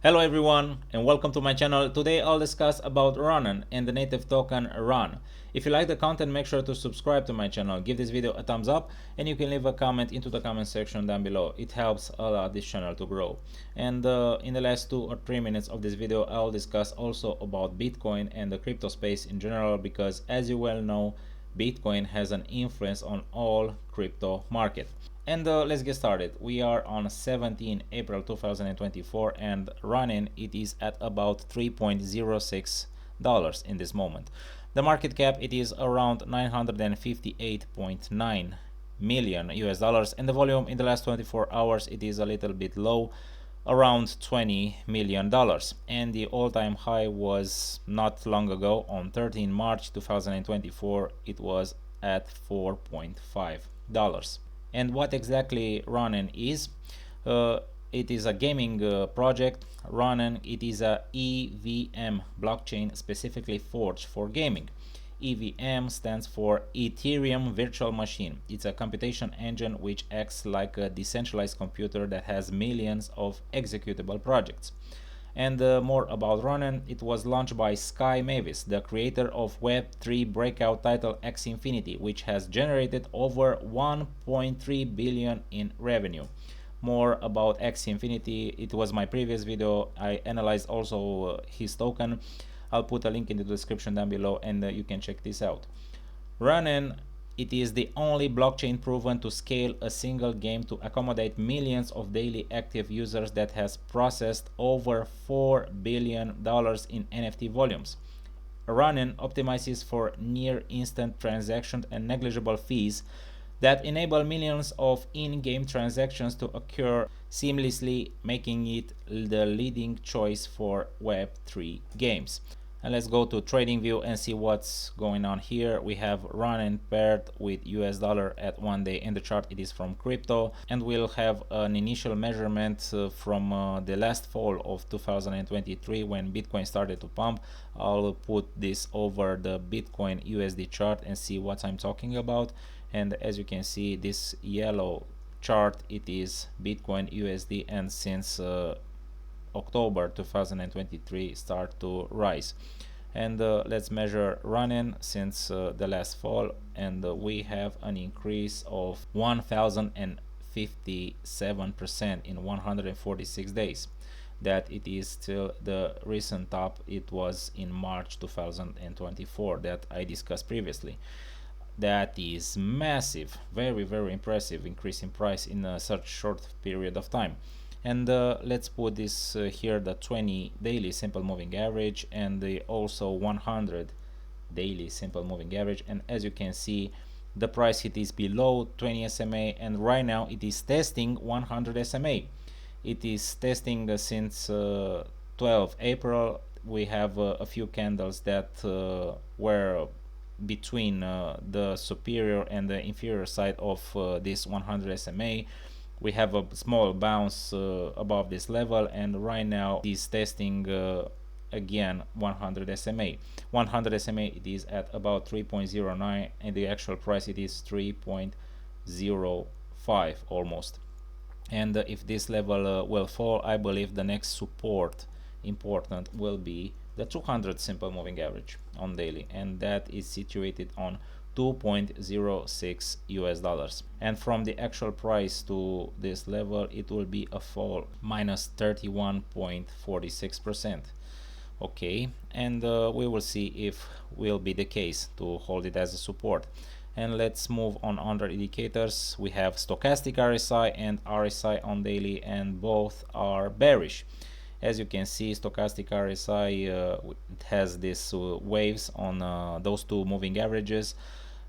Hello everyone and welcome to my channel. Today I'll discuss about Ronin and the native token RON. If you like the content, make sure to subscribe to my channel, give this video a thumbs up, and you can leave a comment into the comment section down below. It helps a lot this channel to grow. And in the last 2 or 3 minutes of this video, I'll discuss also about Bitcoin and the crypto space in general, because as you well know, Bitcoin has an influence on all crypto market. And let's get started. We are on 17 April 2024 and Ronin it is at about $3.06 in this moment. The market cap it is around 958.9 million US dollars, and the volume in the last 24 hours it is a little bit low, around $20 million, and the all-time high was not long ago on 13 March 2024. It was at $4.5. And what exactly Ronin is? It is a gaming project. Ronin it is a EVM blockchain specifically forged for gaming. EVM stands for Ethereum Virtual Machine. It's a computation engine which acts like a decentralized computer that has millions of executable projects. And more about Ronin, it was launched by Sky Mavis, the creator of Web3 breakout title X Infinity, which has generated over 1.3 billion in revenue. More about X Infinity, it was my previous video. I analyzed also his token. I'll put a link in the description down below, and you can check this out. Ronin it is the only blockchain proven to scale a single game to accommodate millions of daily active users that has processed over $4 billion in NFT volumes. Ronin optimizes for near instant transactions and negligible fees that enable millions of in-game transactions to occur seamlessly, making it the leading choice for Web3 games. And let's go to TradingView and see what's going on here. We have Ronin paired with US dollar at 1 day in the chart. It is from crypto, and we'll have an initial measurement from the last fall of 2023 when Bitcoin started to pump. I'll put this over the Bitcoin USD chart and see what I'm talking about. And as you can see, this yellow chart it is Bitcoin USD, and since October 2023 start to rise. And let's measure Ronin since the last fall, and we have an increase of 1057% in 146 days. That it is still the recent top. It was in March 2024 that I discussed previously. That is massive, very impressive increase in price in such short period of time. And let's put this here, the 20 daily simple moving average, and the also 100 daily simple moving average. And as you can see, the price it is below 20 SMA, and right now it is testing 100 SMA. It is testing since 12 April. We have a few candles that were between the superior and the inferior side of this 100 SMA. We have a small bounce above this level, and right now it is testing again 100 SMA. 100 SMA it is at about 3.09, and the actual price it is 3.05 almost. And if this level will fall, I believe the next support important will be the 200 simple moving average on daily, and that is situated on 2.06 US dollars. And from the actual price to this level it will be a fall minus 31.46%. Okay, and we will see if will be the case to hold it as a support. And let's move on under indicators. We have stochastic RSI and RSI on daily, and both are bearish. As you can see, stochastic RSI it has these waves on those two moving averages,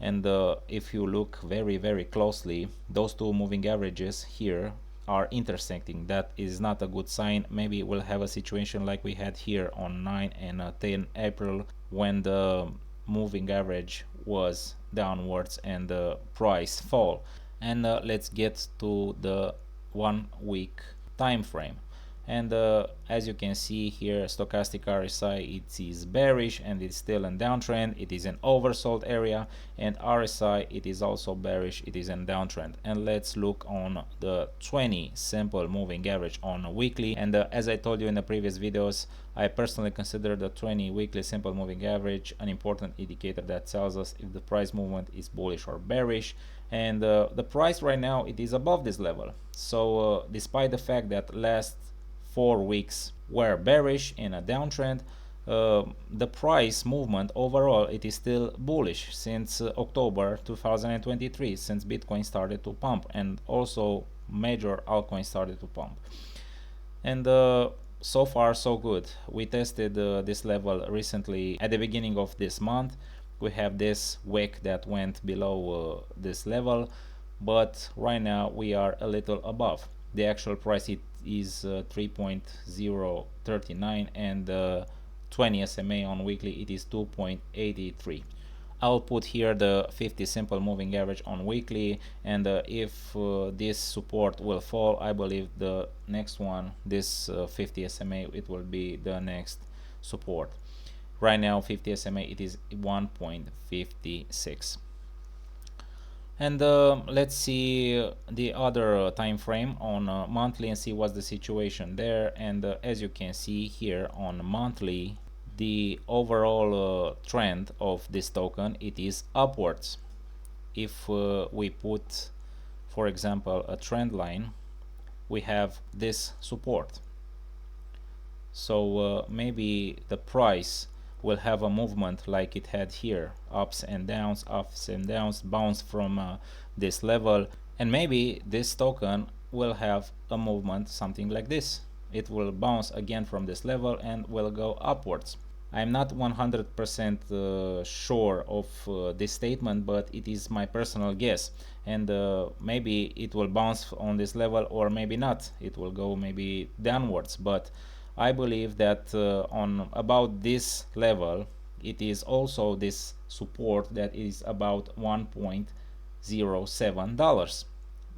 and if you look very closely, those two moving averages here are intersecting. That is not a good sign. Maybe we'll have a situation like we had here on 9 and 10 April when the moving average was downwards and the price fall. And let's get to the 1 week time frame. And as you can see here, stochastic RSI, it is bearish and it's still in downtrend. It is an oversold area, and RSI, it is also bearish, it is in downtrend. And let's look on the 20 simple moving average on a weekly. And as I told you in the previous videos, I personally consider the 20 weekly simple moving average an important indicator that tells us if the price movement is bullish or bearish. And the price right now, it is above this level. So despite the fact that last 4 weeks were bearish in a downtrend, the price movement overall, it is still bullish since October 2023, since Bitcoin started to pump and also major altcoins started to pump. And so far so good. We tested this level recently at the beginning of this month. We have this wick that went below this level, but right now we are a little above. The actual price, it is 3.039, and 20 SMA on weekly, it is 2.83. I'll put here the 50 simple moving average on weekly, and if this support will fall, I believe the next one, this 50 SMA, it will be the next support. Right now 50 SMA, it is 1.56. And let's see the other time frame on monthly and see what's the situation there. And as you can see here on monthly, the overall trend of this token, it is upwards. If we put, for example, a trend line, we have this support. So maybe the price will have a movement like it had here, ups and downs, bounce from this level, and maybe this token will have a movement something like this. It will bounce again from this level and will go upwards. I'm not 100% sure of this statement, but it is my personal guess, and maybe it will bounce on this level, or maybe not. It will go maybe downwards, but I believe that on about this level, it is also this support that is about $1.07.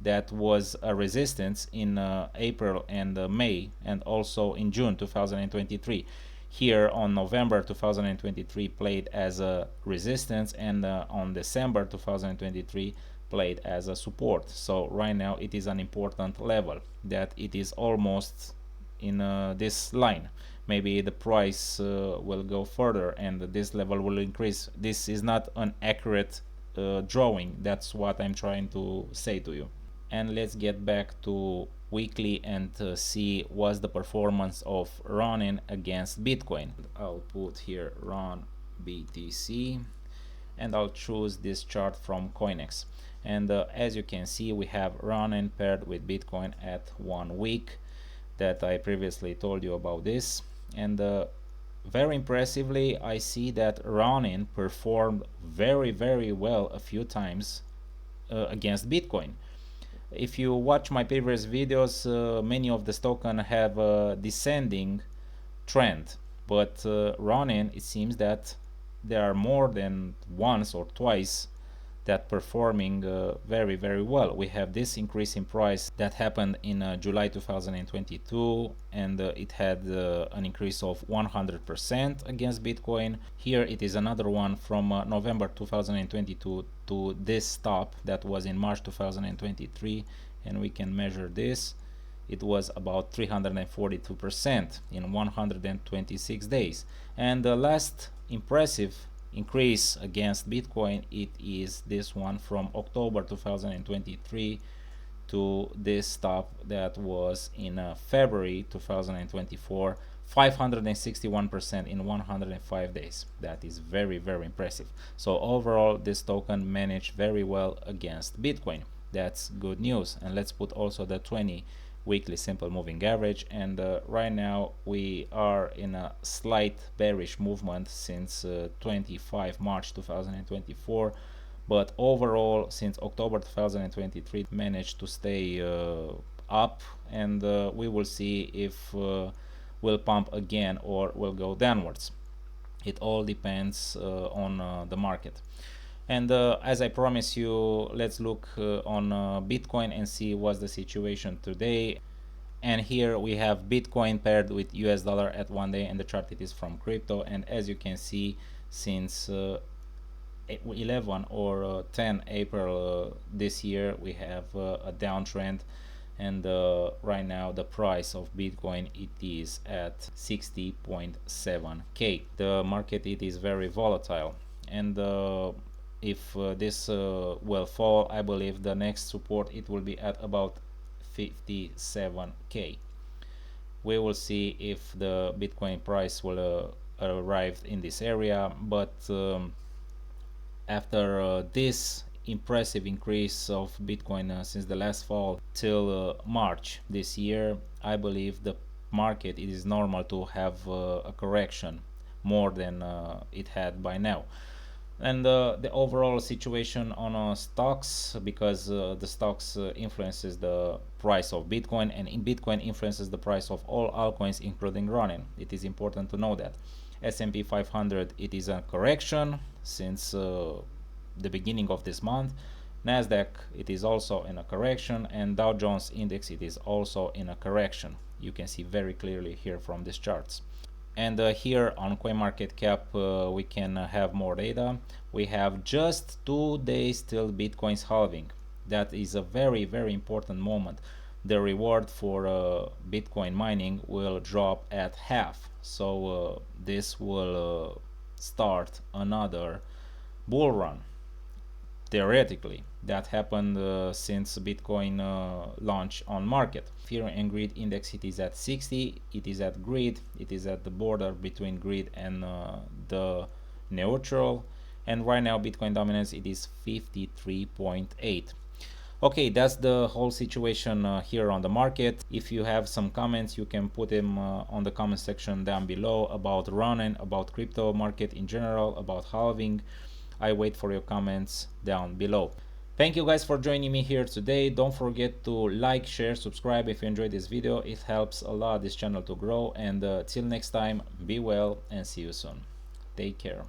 That was a resistance in April and May, and also in June 2023. Here on November 2023 played as a resistance, and on December 2023 played as a support. So right now it is an important level that it is almost in this line. Maybe the price will go further and this level will increase. This is not an accurate drawing. That's what I'm trying to say to you. And let's get back to weekly and see what's the performance of Ronin against Bitcoin. I'll put here RON BTC, and I'll choose this chart from Coinex. And as you can see, we have Ronin paired with Bitcoin at 1 week, that I previously told you about this. And very impressively, I see that Ronin performed very well a few times against Bitcoin. If you watch my previous videos, many of the tokens have a descending trend, but Ronin, it seems that there are more than once or twice that performing very well. We have this increase in price that happened in July 2022, and it had an increase of 100% against Bitcoin. Here it is another one from November 2022 to this stop that was in March 2023, and we can measure this. It was about 342% in 126 days. And the last impressive increase against Bitcoin, it is this one from October 2023 to this stop that was in February 2024, 561% in 105 days. That is very impressive. So overall, this token managed very well against Bitcoin. That's good news. And let's put also the 20 weekly simple moving average, and right now we are in a slight bearish movement since 25 March 2024, but overall since October 2023 managed to stay up, and we will see if will pump again or will go downwards. It all depends on the market. And as I promised you, let's look on Bitcoin and see what's the situation today. And here we have Bitcoin paired with US dollar at 1 day, and the chart it is from crypto. And as you can see, since 11 or 10 April this year, we have a downtrend, and right now the price of Bitcoin it is at 60.7k. The market it is very volatile, and if this will fall, I believe the next support it will be at about 57k. We will see if the Bitcoin price will arrive in this area, but after this impressive increase of Bitcoin since the last fall till March this year, I believe the market it is normal to have a correction more than it had by now. And the overall situation on stocks, because the stocks influences the price of Bitcoin, and in Bitcoin influences the price of all altcoins including Ronin. It is important to know that S&P 500 it is a correction since the beginning of this month. Nasdaq it is also in a correction, and Dow Jones index it is also in a correction. You can see very clearly here from these charts. And here on CoinMarketCap we can have more data. We have just 2 days till Bitcoin's halving. That is a very important moment. The reward for Bitcoin mining will drop at half, so this will start another bull run. Theoretically, that happened since Bitcoin launch on market. Fear and greed index it is at 60. It is at greed. It is at the border between greed and the neutral. And right now Bitcoin dominance it is 53.8. Okay, that's the whole situation here on the market. If you have some comments, you can put them on the comment section down below about Ronin, about crypto market in general, about halving. I wait for your comments down below. Thank you guys for joining me here today. Don't forget to like, share, subscribe if you enjoyed this video. It helps a lot this channel to grow. And till next time, be well and see you soon. Take care.